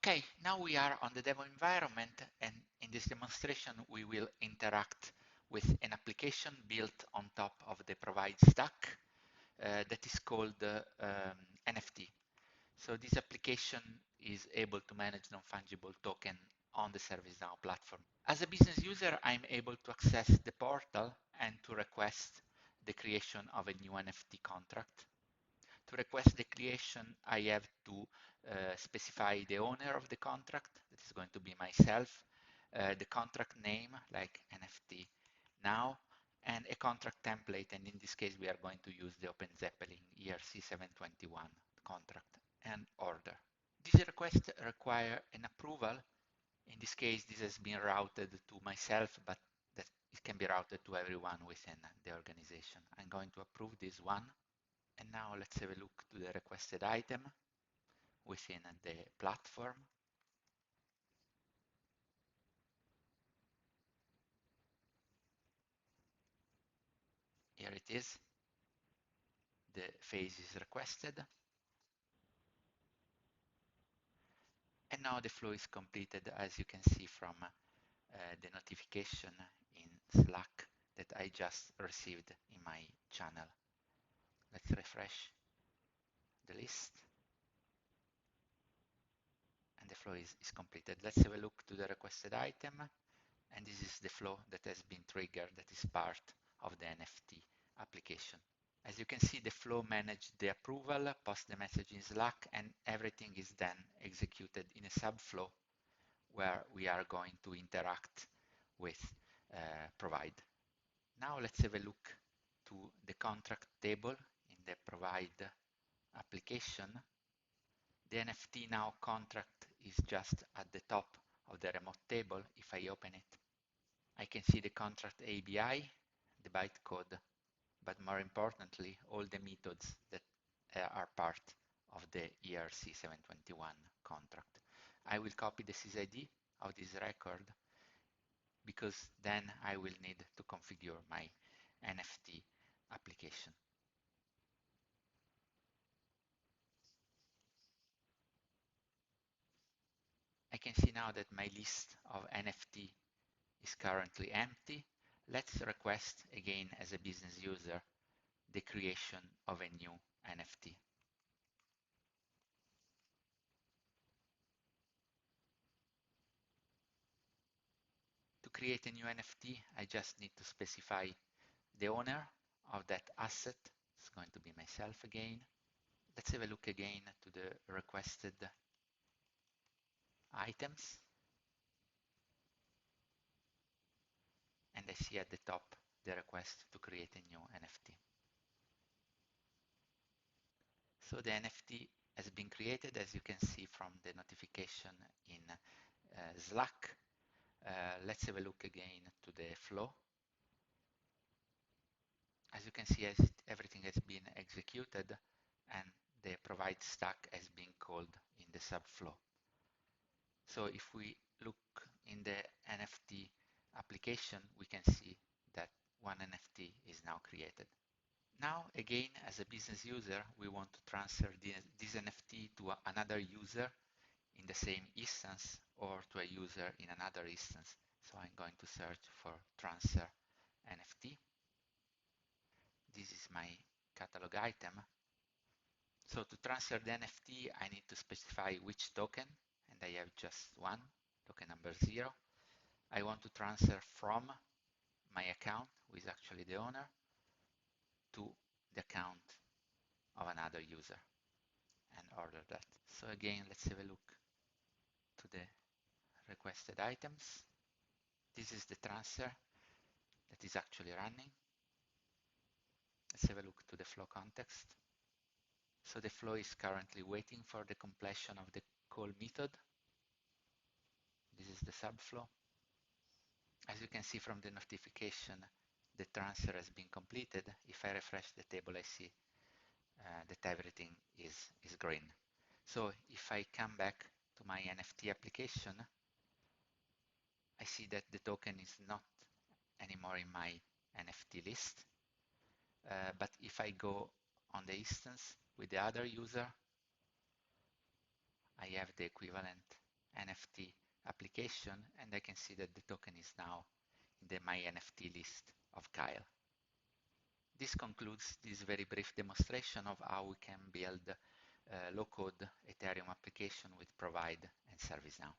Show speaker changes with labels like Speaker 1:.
Speaker 1: Okay, now we are on the demo environment, and in this demonstration we will interact with an application built on top of the Provide stack that is called NFT. So this application is able to manage non-fungible token on the ServiceNow platform. As a business user, I'm able to access the portal and to request the creation of a new NFT contract. To request the creation, I have to specify the owner of the contract, that is going to be myself, the contract name, like NFT now, and a contract template, and in this case we are going to use the OpenZeppelin ERC721 contract and order. These requests require an approval. In this case, this has been routed to myself, but that it can be routed to everyone within the organization. I'm going to approve this one. And now let's have a look to the requested item within the platform. Here it is. The phase is requested. And now the flow is completed, as you can see from the notification in Slack that I just received in my channel. Let's refresh the list. And the flow is completed. Let's have a look to the requested item. And this is the flow that has been triggered, that is part of the NFT application. As you can see, the flow managed the approval, post the message in Slack, and everything is then executed in a subflow where we are going to interact with Provide. Now let's have a look to the contract table in the Provide application. The NFT Now contract is just at the top of the remote table. If I open it, I can see the contract ABI, the bytecode, but more importantly, all the methods that are part of the ERC721 contract. I will copy the sysid of this record because then I will need to configure my NFT application. I can see now that my list of NFT is currently empty. Let's request again as a business user the creation of a new NFT. To create a new NFT, I just need to specify the owner of that asset. It's going to be myself again. Let's have a look again to the requested items. And I see at the top the request to create a new NFT. So the NFT has been created, as you can see from the notification in Slack. Let's have a look again to the flow. As you can see, everything has been executed and the Provide stack has been called in the subflow. So if we look in the NFT application, we can see that one NFT is now created. Now, again, as a business user, we want to transfer this NFT to another user in the same instance or to a user in another instance. So I'm going to search for transfer NFT. This is my catalog item. So to transfer the NFT, I need to specify which token, and I have just one, token number 0. I want to transfer from my account, who is actually the owner, to the account of another user and order that. So again, let's have a look to the requested items. This is the transfer that is actually running. Let's have a look to the flow context. So the flow is currently waiting for the completion of the call method. This is the subflow. As you can see from the notification, the transfer has been completed. If I refresh the table, I see that everything is green. So if I come back to my NFT application, I see that the token is not anymore in my NFT list. But if I go on the instance with the other user, I have the equivalent NFT application, and I can see that the token is now in the My NFT list of Kyle. This concludes this very brief demonstration of how we can build low-code Ethereum application with Provide and ServiceNow.